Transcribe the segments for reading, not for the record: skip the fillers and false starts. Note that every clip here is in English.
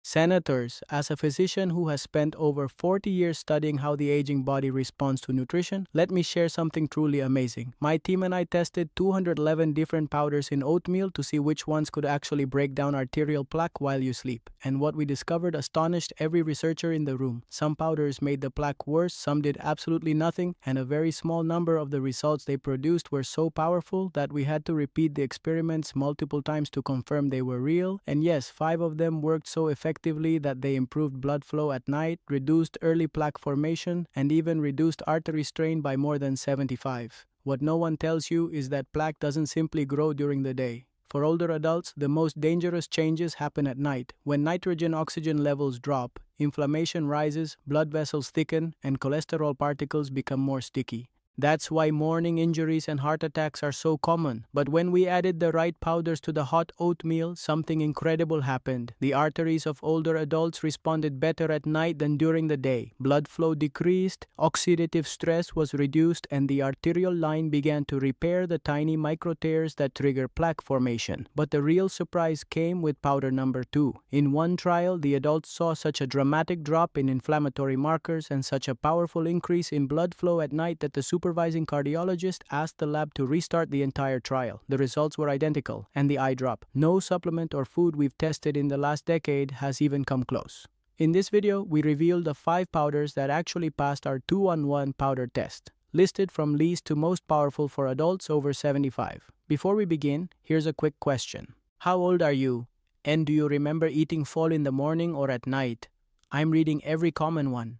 Senators, as a physician who has spent over 40 years studying how the aging body responds to nutrition, let me share something truly amazing. My team and I tested 211 different powders in oatmeal to see which ones could actually break down arterial plaque while you sleep. And what we discovered astonished every researcher in the room. Some powders made the plaque worse, some did absolutely nothing, and a very small number of the results they produced were so powerful that we had to repeat the experiments multiple times to confirm they were real. And yes, 5 of them worked so effectively that they improved blood flow at night, reduced early plaque formation, and even reduced artery strain by more than 75. What no one tells you is that plaque doesn't simply grow during the day. For older adults, the most dangerous changes happen at night. When nitrogen-oxygen levels drop, inflammation rises, blood vessels thicken, and cholesterol particles become more sticky. That's why morning injuries and heart attacks are so common. But when we added the right powders to the hot oatmeal, something incredible happened. The arteries of older adults responded better at night than during the day. Blood flow decreased, oxidative stress was reduced, and the arterial line began to repair the tiny micro tears that trigger plaque formation. But the real surprise came with powder number 2. In one trial, the adults saw such a dramatic drop in inflammatory markers and such a powerful increase in blood flow at night that the supervising cardiologist asked the lab to restart the entire trial. The results were identical, and the eye drop. No supplement or food we've tested in the last decade has even come close. In this video, we revealed the 5 powders that actually passed our 2-on-1 powder test, listed from least to most powerful for adults over 75. Before we begin, here's a quick question. How old are you? And do you remember eating fall in the morning or at night? I'm reading every common one.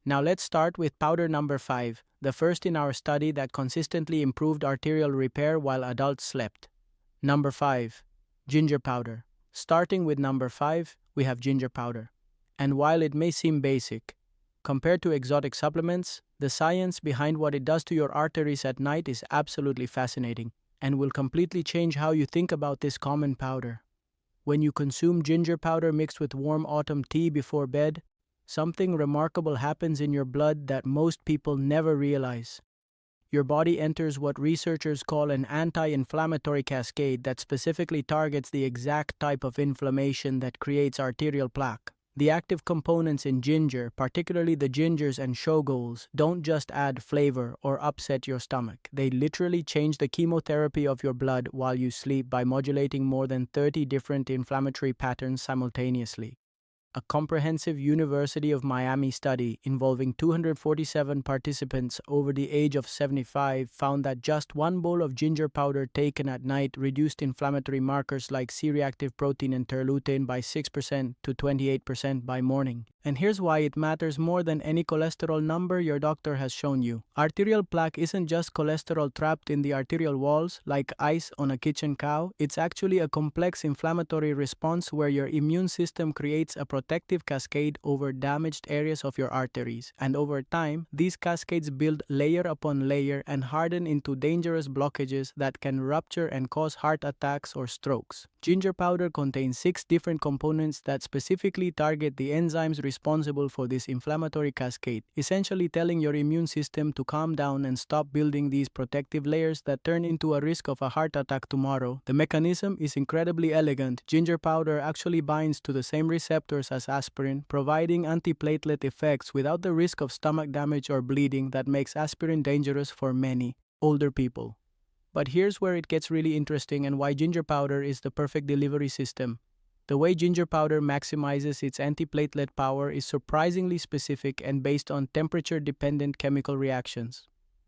Now let's start with powder number 5, the first in our study that consistently improved arterial repair while adults slept. Number 5. Ginger powder. Starting with number 5, we have ginger powder. And while it may seem basic, compared to exotic supplements, the science behind what it does to your arteries at night is absolutely fascinating and will completely change how you think about this common powder. When you consume ginger powder mixed with warm autumn tea before bed, something remarkable happens in your blood that most people never realize. Your body enters what researchers call an anti-inflammatory cascade that specifically targets the exact type of inflammation that creates arterial plaque. The active components in ginger, particularly the gingers and shogols, don't just add flavor or upset your stomach. They literally change the chemotherapy of your blood while you sleep by modulating more than 30 different inflammatory patterns simultaneously. A comprehensive University of Miami study involving 247 participants over the age of 75 found that just 1 bowl of ginger powder taken at night reduced inflammatory markers like C-reactive protein and interleukin by 6% to 28% by morning. And here's why it matters more than any cholesterol number your doctor has shown you. Arterial plaque isn't just cholesterol trapped in the arterial walls like ice on a kitchen cow. It's actually a complex inflammatory response where your immune system creates a protective cascade over damaged areas of your arteries. And over time, these cascades build layer upon layer and harden into dangerous blockages that can rupture and cause heart attacks or strokes. Ginger powder contains 6 different components that specifically target the enzymes responsible for this inflammatory cascade, essentially telling your immune system to calm down and stop building these protective layers that turn into a risk of a heart attack tomorrow. The mechanism is incredibly elegant. Ginger powder actually binds to the same receptors as aspirin, providing antiplatelet effects without the risk of stomach damage or bleeding that makes aspirin dangerous for many older people. But here's where it gets really interesting and why ginger powder is the perfect delivery system. The way ginger powder maximizes its antiplatelet power is surprisingly specific and based on temperature-dependent chemical reactions.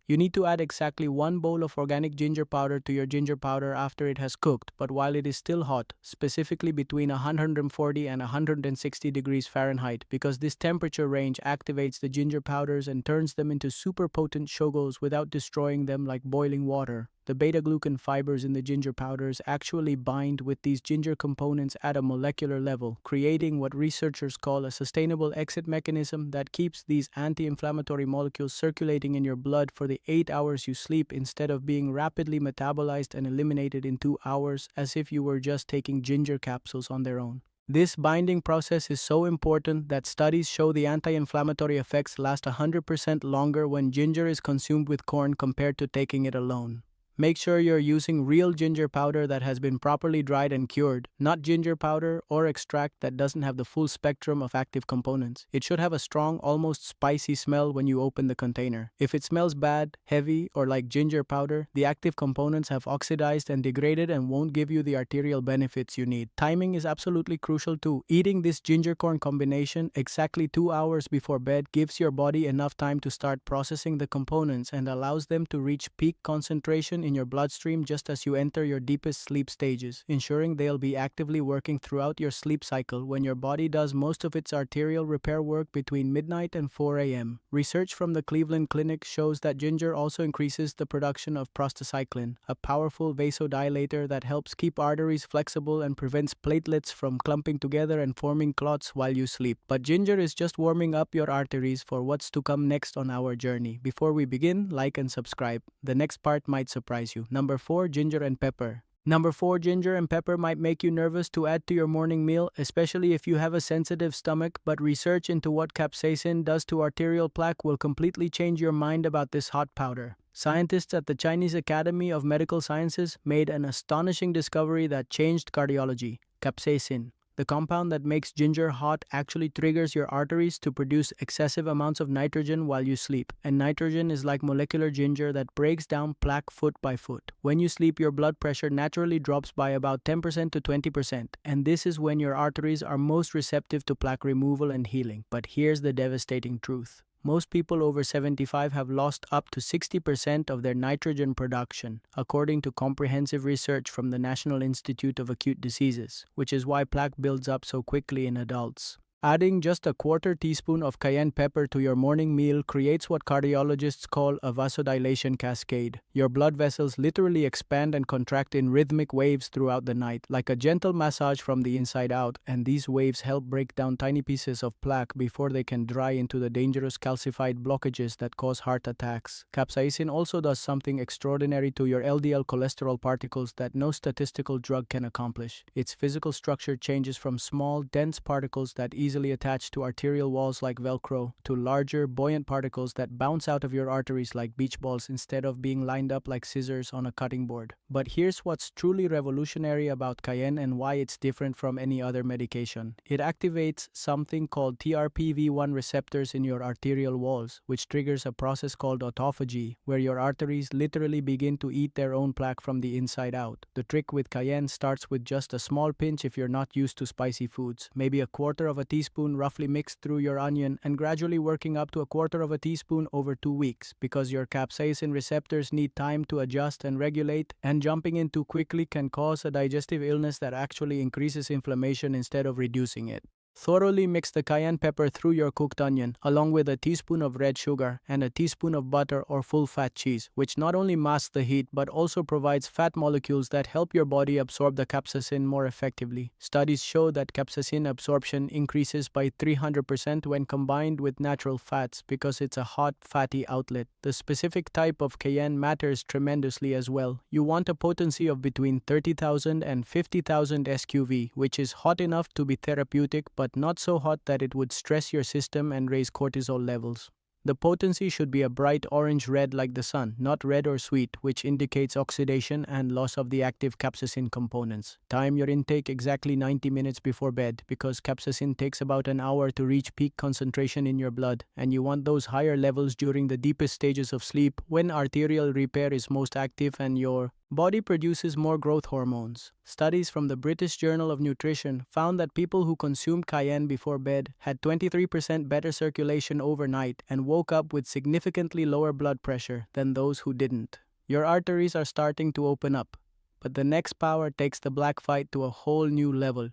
You need to add exactly 1 bowl of organic ginger powder to your ginger powder after it has cooked, but while it is still hot, specifically between 140 and 160 degrees Fahrenheit, because this temperature range activates the ginger powders and turns them into super potent shogols without destroying them like boiling water. The beta-glucan fibers in the ginger powders actually bind with these ginger components at a molecular level, creating what researchers call a sustainable exit mechanism that keeps these anti-inflammatory molecules circulating in your blood for the 8 hours you sleep instead of being rapidly metabolized and eliminated in 2 hours as if you were just taking ginger capsules on their own. This binding process is so important that studies show the anti-inflammatory effects last 100% longer when ginger is consumed with corn compared to taking it alone. Make sure you're using real ginger powder that has been properly dried and cured, not ginger powder or extract that doesn't have the full spectrum of active components. It should have a strong, almost spicy smell when you open the container. If it smells bad, heavy, or like ginger powder, the active components have oxidized and degraded and won't give you the arterial benefits you need. Timing is absolutely crucial too. Eating this ginger corn combination exactly 2 hours before bed gives your body enough time to start processing the components and allows them to reach peak concentration in your bloodstream just as you enter your deepest sleep stages, ensuring they'll be actively working throughout your sleep cycle when your body does most of its arterial repair work between midnight and 4 a.m. Research from the Cleveland Clinic shows that ginger also increases the production of prostacyclin, a powerful vasodilator that helps keep arteries flexible and prevents platelets from clumping together and forming clots while you sleep. But ginger is just warming up your arteries for what's to come next on our journey. Before we begin, like and subscribe. The next part might surprise you. Number 4. Ginger and pepper. Number 4. Ginger and pepper might make you nervous to add to your morning meal, especially if you have a sensitive stomach, but research into what capsaicin does to arterial plaque will completely change your mind about this hot powder. Scientists at the Chinese Academy of Medical Sciences made an astonishing discovery that changed cardiology. Capsaicin, the compound that makes ginger hot, actually triggers your arteries to produce excessive amounts of nitrogen while you sleep. And nitrogen is like molecular ginger that breaks down plaque foot by foot. When you sleep, your blood pressure naturally drops by about 10% to 20%, and this is when your arteries are most receptive to plaque removal and healing. But here's the devastating truth. Most people over 75 have lost up to 60% of their nitrogen production, according to comprehensive research from the National Institute of Acute Diseases, which is why plaque builds up so quickly in adults. Adding just a quarter teaspoon of cayenne pepper to your morning meal creates what cardiologists call a vasodilation cascade. Your blood vessels literally expand and contract in rhythmic waves throughout the night, like a gentle massage from the inside out, and these waves help break down tiny pieces of plaque before they can dry into the dangerous calcified blockages that cause heart attacks. Capsaicin also does something extraordinary to your LDL cholesterol particles that no statistical drug can accomplish. Its physical structure changes from small, dense particles that easily attached to arterial walls like Velcro, to larger, buoyant particles that bounce out of your arteries like beach balls instead of being lined up like scissors on a cutting board. But here's what's truly revolutionary about cayenne and why it's different from any other medication. It activates something called TRPV1 receptors in your arterial walls, which triggers a process called autophagy, where your arteries literally begin to eat their own plaque from the inside out. The trick with cayenne starts with just a small pinch if you're not used to spicy foods, maybe a quarter of a teaspoon roughly mixed through your onion, and gradually working up to a quarter of a teaspoon over 2 weeks, because your capsaicin receptors need time to adjust and regulate, and jumping in too quickly can cause a digestive illness that actually increases inflammation instead of reducing it. Thoroughly mix the cayenne pepper through your cooked onion, along with a teaspoon of red sugar and a teaspoon of butter or full-fat cheese, which not only masks the heat but also provides fat molecules that help your body absorb the capsaicin more effectively. Studies show that capsaicin absorption increases by 300% when combined with natural fats because it's a hot, fatty outlet. The specific type of cayenne matters tremendously as well. You want a potency of between 30,000 and 50,000 SQV, which is hot enough to be therapeutic but not so hot that it would stress your system and raise cortisol levels. The potency should be a bright orange-red like the sun, not red or sweet, which indicates oxidation and loss of the active capsaicin components. Time your intake exactly 90 minutes before bed, because capsaicin takes about an hour to reach peak concentration in your blood, and you want those higher levels during the deepest stages of sleep when arterial repair is most active and your body produces more growth hormones. Studies from the British Journal of Nutrition found that people who consumed cayenne before bed had 23% better circulation overnight and woke up with significantly lower blood pressure than those who didn't. Your arteries are starting to open up, but the next power takes the black fight to a whole new level.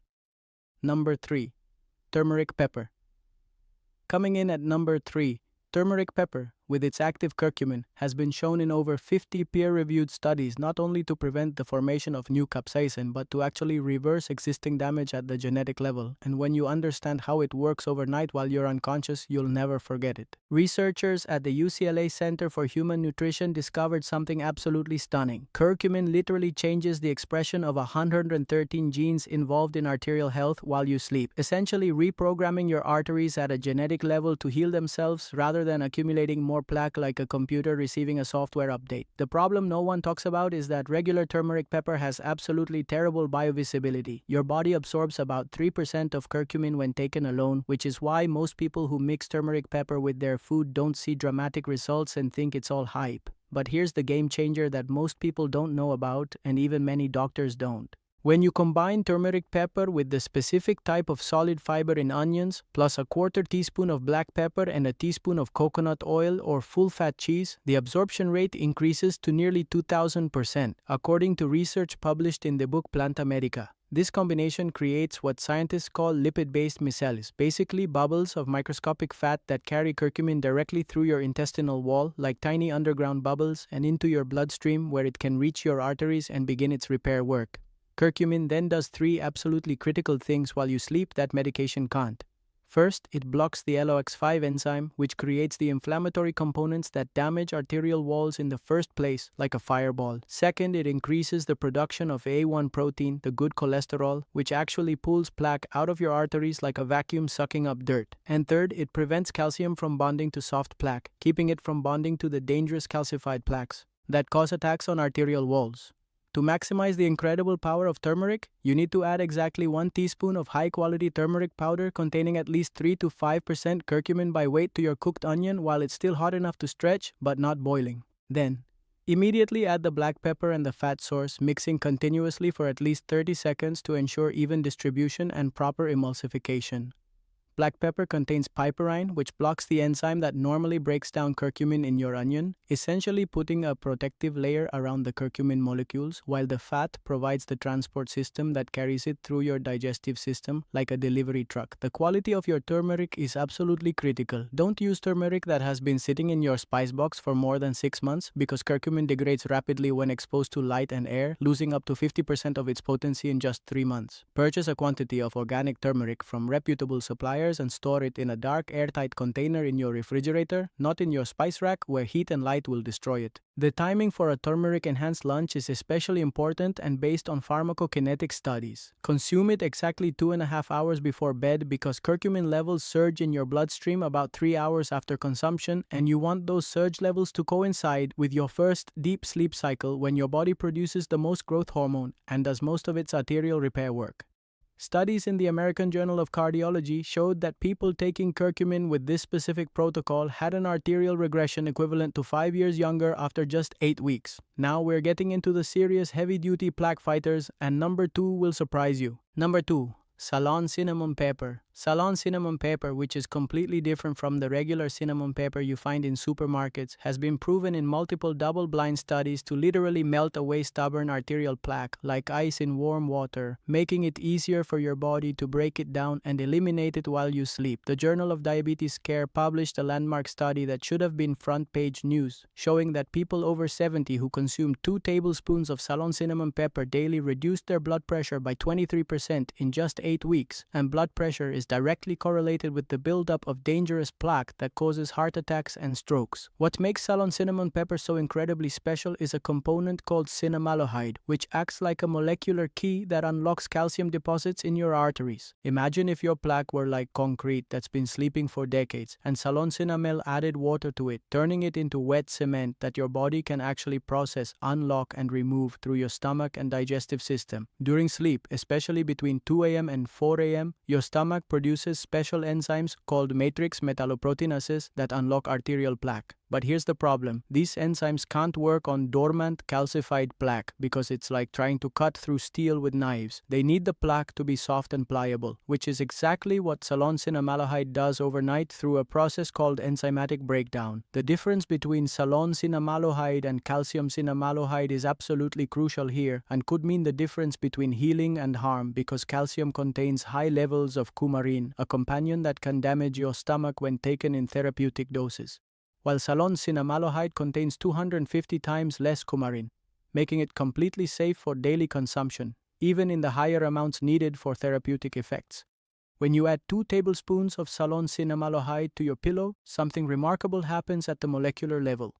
Number 3. Turmeric pepper. Coming in at number 3, turmeric pepper, with its active curcumin, has been shown in over 50 peer-reviewed studies not only to prevent the formation of new capsaicin but to actually reverse existing damage at the genetic level. And when you understand how it works overnight while you're unconscious, you'll never forget it. Researchers at the UCLA Center for Human Nutrition discovered something absolutely stunning. Curcumin literally changes the expression of 113 genes involved in arterial health while you sleep, essentially reprogramming your arteries at a genetic level to heal themselves rather than accumulating more more plaque like a computer receiving a software update. The problem no one talks about is that regular turmeric pepper has absolutely terrible biovisibility. Your body absorbs about 3% of curcumin when taken alone, which is why most people who mix turmeric pepper with their food don't see dramatic results and think it's all hype. But here's the game changer that most people don't know about, and even many doctors don't. When you combine turmeric pepper with the specific type of solid fiber in onions, plus a quarter teaspoon of black pepper and a teaspoon of coconut oil or full-fat cheese, the absorption rate increases to nearly 2000%, according to research published in the book Planta Medica. This combination creates what scientists call lipid-based micelles, basically bubbles of microscopic fat that carry curcumin directly through your intestinal wall, like tiny underground bubbles, and into your bloodstream where it can reach your arteries and begin its repair work. Curcumin then does 3 absolutely critical things while you sleep that medication can't. First, it blocks the LOX5 enzyme, which creates the inflammatory components that damage arterial walls in the first place, like a fireball. Second, it increases the production of A1 protein, the good cholesterol, which actually pulls plaque out of your arteries like a vacuum sucking up dirt. And third, it prevents calcium from bonding to soft plaque, keeping it from bonding to the dangerous calcified plaques that cause attacks on arterial walls. To maximize the incredible power of turmeric, you need to add exactly 1 teaspoon of high-quality turmeric powder containing at least 3 to 5% curcumin by weight to your cooked onion while it's still hot enough to stretch but not boiling. Then, immediately add the black pepper and the fat source, mixing continuously for at least 30 seconds to ensure even distribution and proper emulsification. Black pepper contains piperine, which blocks the enzyme that normally breaks down curcumin in your onion, essentially putting a protective layer around the curcumin molecules, while the fat provides the transport system that carries it through your digestive system like a delivery truck. The quality of your turmeric is absolutely critical. Don't use turmeric that has been sitting in your spice box for more than 6 months because curcumin degrades rapidly when exposed to light and air, losing up to 50% of its potency in just 3 months. Purchase a quantity of organic turmeric from reputable suppliers and store it in a dark, airtight container in your refrigerator, not in your spice rack where heat and light will destroy it. The timing for a turmeric-enhanced lunch is especially important and based on pharmacokinetic studies. Consume it exactly 2.5 hours before bed because curcumin levels surge in your bloodstream about 3 hours after consumption, and you want those surge levels to coincide with your first deep sleep cycle when your body produces the most growth hormone and does most of its arterial repair work. Studies in the American Journal of Cardiology showed that people taking curcumin with this specific protocol had an arterial regression equivalent to 5 years younger after just 8 weeks. Now we're getting into the serious heavy-duty plaque fighters, and number 2 will surprise you. Number 2. Ceylon cinnamon pepper. Ceylon cinnamon pepper, which is completely different from the regular cinnamon pepper you find in supermarkets, has been proven in multiple double-blind studies to literally melt away stubborn arterial plaque like ice in warm water, making it easier for your body to break it down and eliminate it while you sleep. The Journal of Diabetes Care published a landmark study that should have been front-page news, showing that people over 70 who consumed 2 tablespoons of Ceylon cinnamon pepper daily reduced their blood pressure by 23% in just 8 weeks, and blood pressure is directly correlated with the buildup of dangerous plaque that causes heart attacks and strokes. What makes Ceylon cinnamon pepper so incredibly special is a component called cinnamaldehyde, which acts like a molecular key that unlocks calcium deposits in your arteries. Imagine if your plaque were like concrete that's been sleeping for decades, and Ceylon cinnamel added water to it, turning it into wet cement that your body can actually process, unlock, and remove through your stomach and digestive system. During sleep, especially between 2 a.m. and 4 a.m., your stomach produces special enzymes called matrix metalloproteinases that unlock arterial plaque. But here's the problem. These enzymes can't work on dormant, calcified plaque because it's like trying to cut through steel with knives. They need the plaque to be soft and pliable, which is exactly what Ceylon cinnamaldehyde does overnight through a process called enzymatic breakdown. The difference between Ceylon cinnamaldehyde and calcium cinnamaldehyde is absolutely crucial here and could mean the difference between healing and harm because calcium contains high levels of coumarin, a companion that can damage your stomach when taken in therapeutic doses, while Ceylon cinnamaldehyde contains 250 times less coumarin, making it completely safe for daily consumption, even in the higher amounts needed for therapeutic effects. When you add 2 tablespoons of Ceylon cinnamaldehyde to your pillow, something remarkable happens at the molecular level.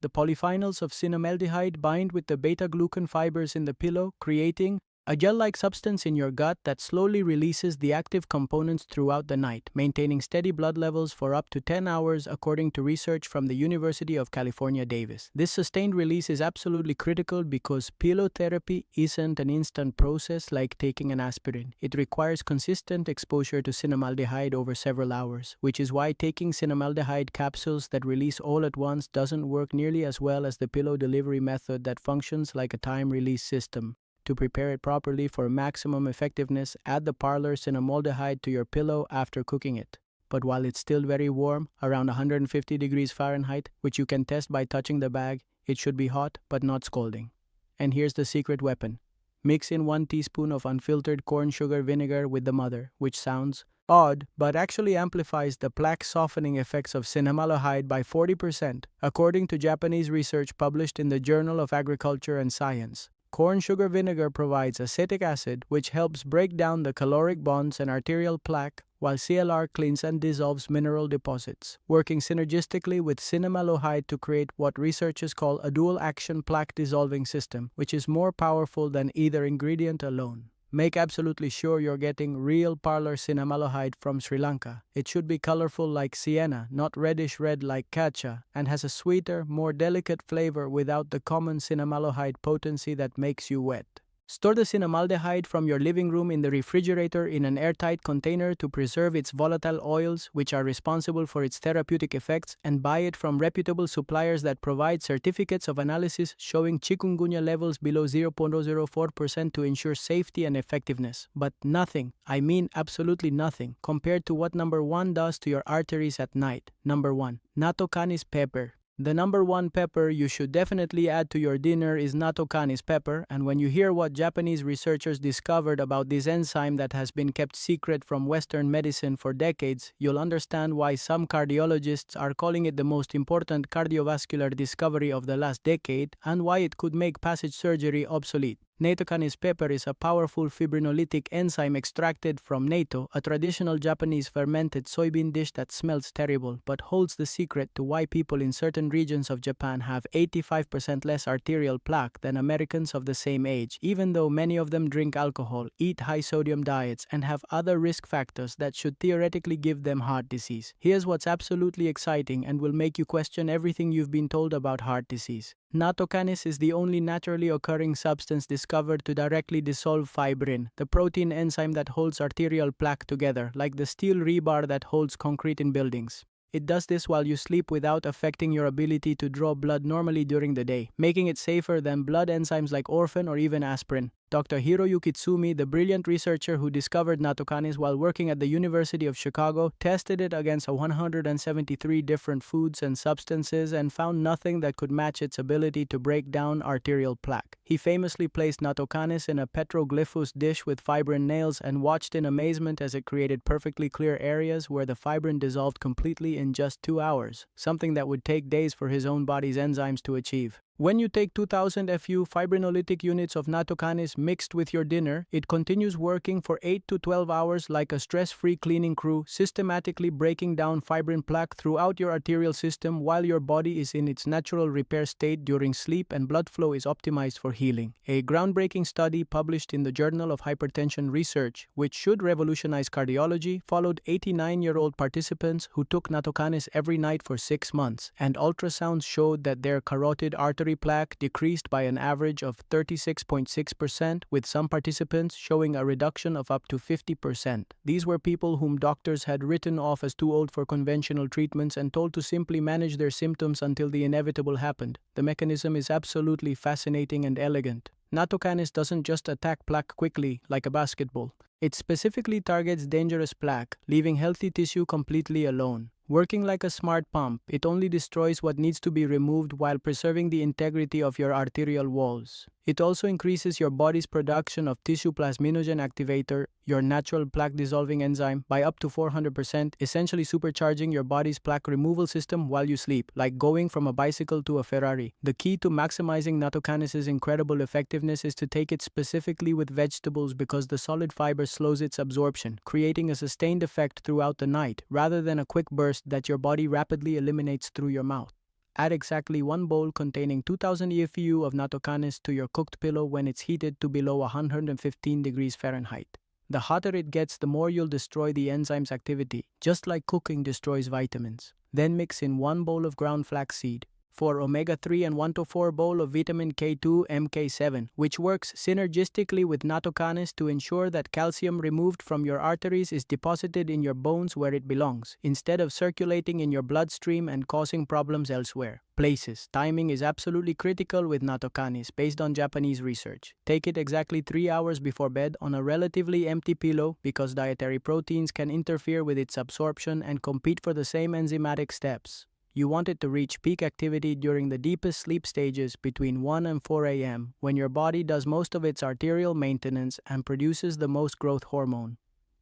The polyphenols of cinnamaldehyde bind with the beta-glucan fibers in the pillow, creating a gel-like substance in your gut that slowly releases the active components throughout the night, maintaining steady blood levels for up to 10 hours according to research from the University of California, Davis. This sustained release is absolutely critical because pillow therapy isn't an instant process like taking an aspirin. It requires consistent exposure to cinnamaldehyde over several hours, which is why taking cinnamaldehyde capsules that release all at once doesn't work nearly as well as the pillow delivery method that functions like a time-release system. To prepare it properly for maximum effectiveness, add the parlor cinnamaldehyde to your pillow after cooking it. But while it's still very warm, around 150 degrees Fahrenheit, which you can test by touching the bag, it should be hot but not scalding. And here's the secret weapon. Mix in 1 teaspoon of unfiltered corn sugar vinegar with the mother, which sounds odd, but actually amplifies the plaque softening effects of cinnamaldehyde by 40%, according to Japanese research published in the Journal of Agriculture and Science. Corn sugar vinegar provides acetic acid, which helps break down the caloric bonds and arterial plaque, while CLR cleans and dissolves mineral deposits, working synergistically with cinnamaldehyde to create what researchers call a dual-action plaque-dissolving system, which is more powerful than either ingredient alone. Make absolutely sure you're getting real parlor cinnamaldehyde from Sri Lanka. It should be colorful like sienna, not reddish-red like kacha, and has a sweeter, more delicate flavor without the common cinnamaldehyde potency that makes you wet. Store the cinnamaldehyde from your living room in the refrigerator in an airtight container to preserve its volatile oils, which are responsible for its therapeutic effects, and buy it from reputable suppliers that provide certificates of analysis showing chikungunya levels below 0.004% to ensure safety and effectiveness. But nothing, I mean absolutely nothing, compared to what number 1 does to your arteries at night. Number 1. Natto canis pepper. The number 1 pepper you should definitely add to your dinner is natto canis pepper, and when you hear what Japanese researchers discovered about this enzyme that has been kept secret from Western medicine for decades, you'll understand why some cardiologists are calling it the most important cardiovascular discovery of the last decade and why it could make plastic surgery obsolete. Natto canis pepper is a powerful fibrinolytic enzyme extracted from natto, a traditional Japanese fermented soybean dish that smells terrible but holds the secret to why people in certain regions of Japan have 85% less arterial plaque than Americans of the same age, even though many of them drink alcohol, eat high-sodium diets, and have other risk factors that should theoretically give them heart disease. Here's what's absolutely exciting and will make you question everything you've been told about heart disease. Natto canis is the only naturally occurring substance discovered to directly dissolve fibrin, the protein enzyme that holds arterial plaque together, like the steel rebar that holds concrete in buildings. It does this while you sleep without affecting your ability to draw blood normally during the day, making it safer than blood enzymes like orphan or even aspirin. Dr. Hiroyuki Tsumi, the brilliant researcher who discovered natto canis while working at the University of Chicago, tested it against 173 different foods and substances and found nothing that could match its ability to break down arterial plaque. He famously placed natto canis in a petroglyphos dish with fibrin nails and watched in amazement as it created perfectly clear areas where the fibrin dissolved completely in just 2 hours, something that would take days for his own body's enzymes to achieve. When you take 2000 FU fibrinolytic units of natto canis mixed with your dinner, it continues working for 8 to 12 hours like a stress-free cleaning crew, systematically breaking down fibrin plaque throughout your arterial system while your body is in its natural repair state during sleep and blood flow is optimized for healing. A groundbreaking study published in the Journal of Hypertension Research, which should revolutionize cardiology, followed 89-year-old participants who took natto canis every night for 6 months, and ultrasounds showed that their carotid artery plaque decreased by an average of 36.6%, with some participants showing a reduction of up to 50%. These were people whom doctors had written off as too old for conventional treatments and told to simply manage their symptoms until the inevitable happened. The mechanism is absolutely fascinating and elegant. Natto canis doesn't just attack plaque quickly like a basketball. It specifically targets dangerous plaque, leaving healthy tissue completely alone. Working like a smart pump, it only destroys what needs to be removed while preserving the integrity of your arterial walls. It also increases your body's production of tissue plasminogen activator, your natural plaque-dissolving enzyme, by up to 400%, essentially supercharging your body's plaque removal system while you sleep, like going from a bicycle to a Ferrari. The key to maximizing natto canis's incredible effectiveness is to take it specifically with vegetables because the solid fiber slows its absorption, creating a sustained effect throughout the night, rather than a quick burst that your body rapidly eliminates through your mouth. Add exactly 1 bowl containing 2000 EFU of nattocanis to your cooked pillow when it's heated to below 115 degrees Fahrenheit. The hotter it gets, the more you'll destroy the enzyme's activity, just like cooking destroys vitamins. Then mix in 1 bowl of ground flaxseed, 4 omega-3 and 1 to 4 bowl of vitamin K2 MK7, which works synergistically with nattocanis to ensure that calcium removed from your arteries is deposited in your bones where it belongs, instead of circulating in your bloodstream and causing problems elsewhere. Places. Timing is absolutely critical with nattocanis based on Japanese research. Take it exactly 3 hours before bed on a relatively empty pillow because dietary proteins can interfere with its absorption and compete for the same enzymatic steps. You want it to reach peak activity during the deepest sleep stages between 1 and 4 a.m. when your body does most of its arterial maintenance and produces the most growth hormone.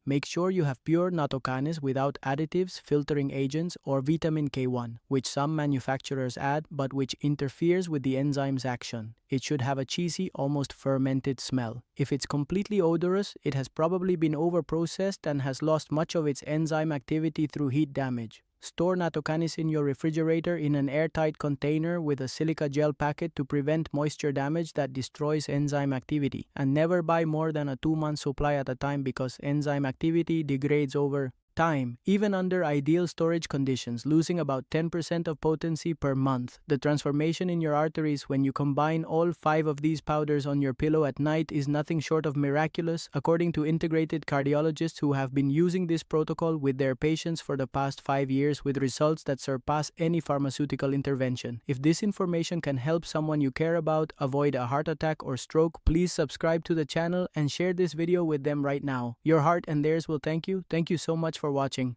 Make sure you have pure nattocanis without additives, filtering agents, or vitamin K1, which some manufacturers add but which interferes with the enzyme's action. It should have a cheesy, almost fermented smell. If it's completely odorous, it has probably been overprocessed and has lost much of its enzyme activity through heat damage. Store nattocanis in your refrigerator in an airtight container with a silica gel packet to prevent moisture damage that destroys enzyme activity. And never buy more than a 2-month supply at a time because enzyme activity degrades over time, even under ideal storage conditions, losing about 10% of potency per month. The transformation in your arteries when you combine all 5 of these powders on your pillow at night is nothing short of miraculous, according to integrated cardiologists who have been using this protocol with their patients for the past 5 years with results that surpass any pharmaceutical intervention. If this information can help someone you care about avoid a heart attack or stroke, please subscribe to the channel and share this video with them right now. Your heart and theirs will thank you. Thank you so much for watching.